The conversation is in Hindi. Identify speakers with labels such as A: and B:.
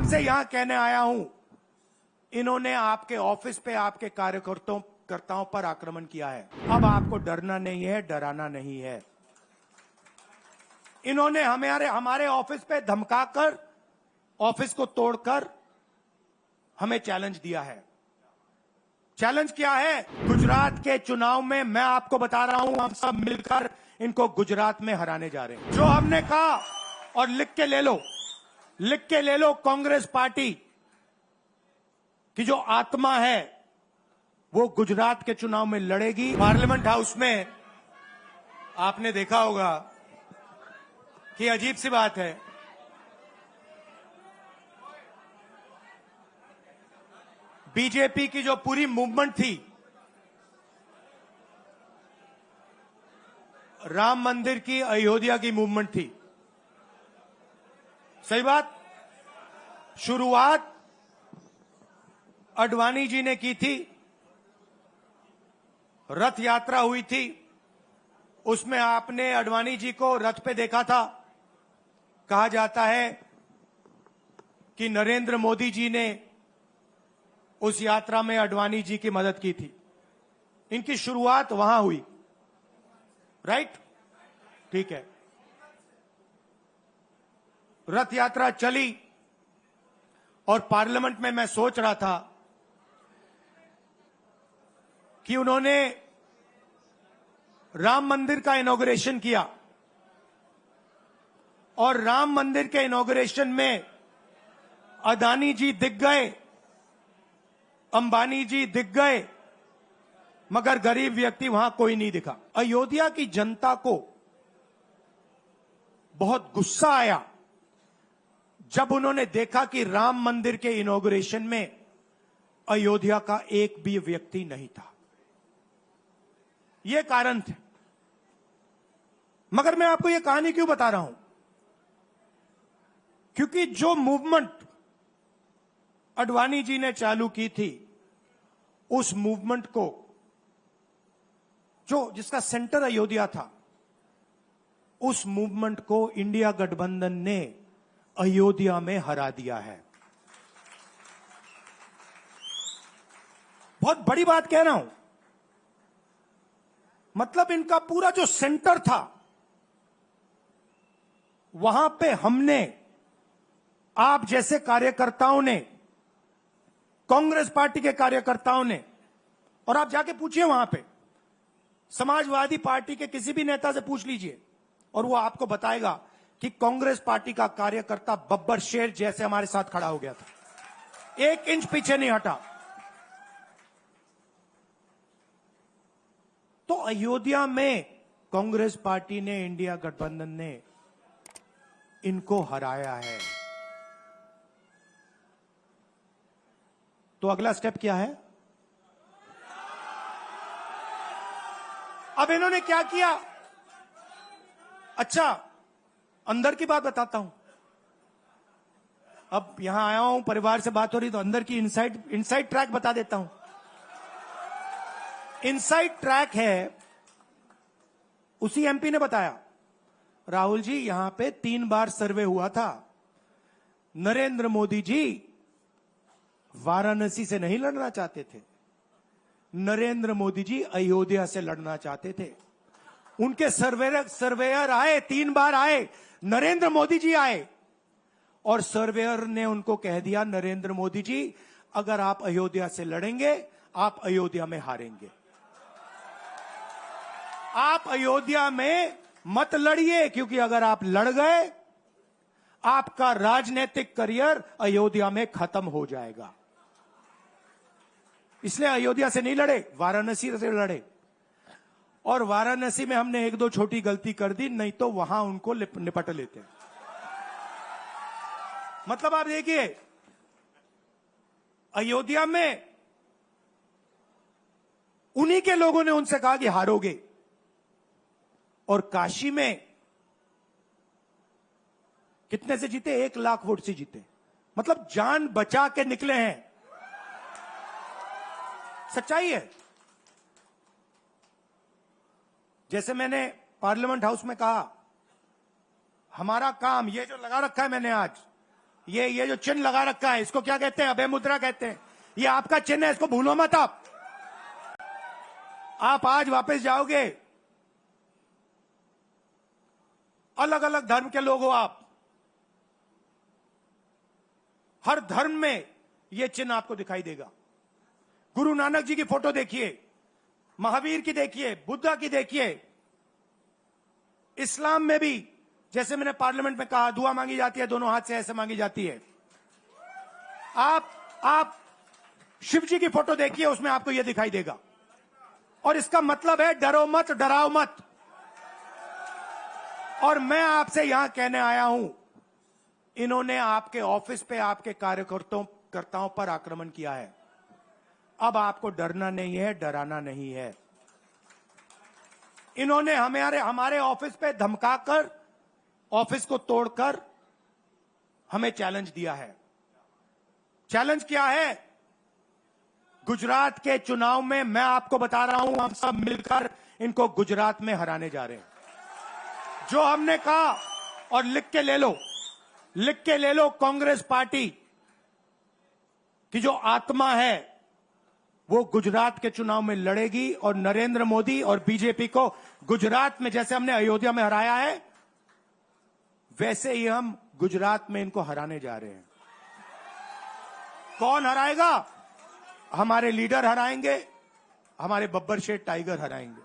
A: आपसे यहां कहने आया हूं, इन्होंने आपके ऑफिस पे आपके कार्यकर्ताओं पर आक्रमण किया है। अब आपको डरना नहीं है, डराना नहीं है। इन्होंने हमारे ऑफिस पे धमकाकर, ऑफिस को तोड़कर हमें चैलेंज दिया है। चैलेंज क्या है? गुजरात के चुनाव में मैं आपको बता रहा हूं, हम सब मिलकर इनको गुजरात में हराने जा रहे हैं। जो हमने कहा, और लिख के ले लो, कांग्रेस पार्टी की जो आत्मा है वो गुजरात के चुनाव में लड़ेगी। पार्लियामेंट हाउस में आपने देखा होगा कि अजीब सी बात है, बीजेपी की जो पूरी मूवमेंट थी, राम मंदिर की, अयोध्या की मूवमेंट थी। सही बात। शुरुआत अडवाणी जी ने की थी, रथ यात्रा हुई थी, उसमें आपने अडवाणी जी को रथ पे देखा था। कहा जाता है कि नरेंद्र मोदी जी ने उस यात्रा में अडवाणी जी की मदद की थी। इनकी शुरुआत वहां हुई, राइट? ठीक है। रथ यात्रा चली और पार्लियामेंट में मैं सोच रहा था कि उन्होंने राम मंदिर का इनॉग्रेशन किया और राम मंदिर के इनॉग्रेशन में अदानी जी दिख गए, अंबानी जी दिख गए, मगर गरीब व्यक्ति वहां कोई नहीं दिखा। अयोध्या की जनता को बहुत गुस्सा आया जब उन्होंने देखा कि राम मंदिर के इनॉग्रेशन में अयोध्या का एक भी व्यक्ति नहीं था। यह कारण थे। मगर मैं आपको यह कहानी क्यों बता रहा हूं? क्योंकि जो मूवमेंट अडवाणी जी ने चालू की थी, उस मूवमेंट को, जिसका सेंटर अयोध्या था, उस मूवमेंट को इंडिया गठबंधन ने अयोध्या में हरा दिया है। बहुत बड़ी बात कह रहा हूं। मतलब इनका पूरा जो सेंटर था, वहां पे हमने, आप जैसे कार्यकर्ताओं ने, कांग्रेस पार्टी के कार्यकर्ताओं ने, और आप जाके पूछिए वहां पे, समाजवादी पार्टी के किसी भी नेता से पूछ लीजिए और वो आपको बताएगा कि कांग्रेस पार्टी का कार्यकर्ता बब्बर शेर जैसे हमारे साथ खड़ा हो गया था, 1 इंच पीछे नहीं हटा। तो अयोध्या में कांग्रेस पार्टी ने, इंडिया गठबंधन ने इनको हराया है। तो अगला स्टेप क्या है? अब इन्होंने क्या किया? अच्छा, अंदर की बात बताता हूं। अब यहां आया हूं, परिवार से बात हो रही, तो अंदर की इनसाइड ट्रैक बता देता हूं। इनसाइड ट्रैक है, उसी एमपी ने बताया, राहुल जी यहां पे 3 बार सर्वे हुआ था। नरेंद्र मोदी जी वाराणसी से नहीं लड़ना चाहते थे, नरेंद्र मोदी जी अयोध्या से लड़ना चाहते थे। उनके सर्वेयर आए, 3 बार आए, नरेंद्र मोदी जी आए, और सर्वेयर ने उनको कह दिया, नरेंद्र मोदी जी अगर आप अयोध्या से लड़ेंगे, आप अयोध्या में हारेंगे। आप अयोध्या में मत लड़िए, क्योंकि अगर आप लड़ गए, आपका राजनीतिक करियर अयोध्या में खत्म हो जाएगा। इसलिए अयोध्या से नहीं लड़े, वाराणसी से लड़े। और वाराणसी में हमने 1-2 छोटी गलती कर दी, नहीं तो वहां उनको निपट लेते। मतलब आप देखिए, अयोध्या में उन्हीं के लोगों ने उनसे कहा कि हारोगे, और काशी में कितने से जीते? 1 लाख वोट से जीते। मतलब जान बचा के निकले हैं। सच्चाई है। जैसे मैंने पार्लियामेंट हाउस में कहा, हमारा काम, ये जो लगा रखा है मैंने आज, ये जो चिन्ह लगा रखा है इसको क्या कहते हैं? अभय मुद्रा कहते हैं। ये आपका चिन्ह है, इसको भूलो मत आप आज वापस जाओगे। अलग अलग धर्म के लोग हो आप, हर धर्म में यह चिन्ह आपको दिखाई देगा। गुरु नानक जी की फोटो देखिए, महावीर की देखिए, बुद्धा की देखिए। इस्लाम में भी जैसे मैंने पार्लियामेंट में कहा, दुआ मांगी जाती है दोनों हाथ से, ऐसे मांगी जाती है। आप शिव जी की फोटो देखिए, उसमें आपको यह दिखाई देगा। और इसका मतलब है डरो मत, डराओ मत। और मैं आपसे यहां कहने आया हूं, इन्होंने आपके ऑफिस पे आपके कार्यकर्ताओं पर आक्रमण किया है। अब आपको डरना नहीं है, डराना नहीं है। इन्होंने हमारे ऑफिस पे धमकाकर, ऑफिस को तोड़कर हमें चैलेंज दिया है। चैलेंज क्या है? गुजरात के चुनाव में मैं आपको बता रहा हूं, हम सब मिलकर इनको गुजरात में हराने जा रहे हैं। जो हमने कहा, और लिख के ले लो, कांग्रेस पार्टी की जो आत्मा है वो गुजरात के चुनाव में लड़ेगी। और नरेंद्र मोदी और बीजेपी को गुजरात में जैसे हमने अयोध्या में हराया है, वैसे ही हम गुजरात में इनको हराने जा रहे हैं। कौन हराएगा? हमारे लीडर हराएंगे, हमारे बब्बर शेठ टाइगर हराएंगे।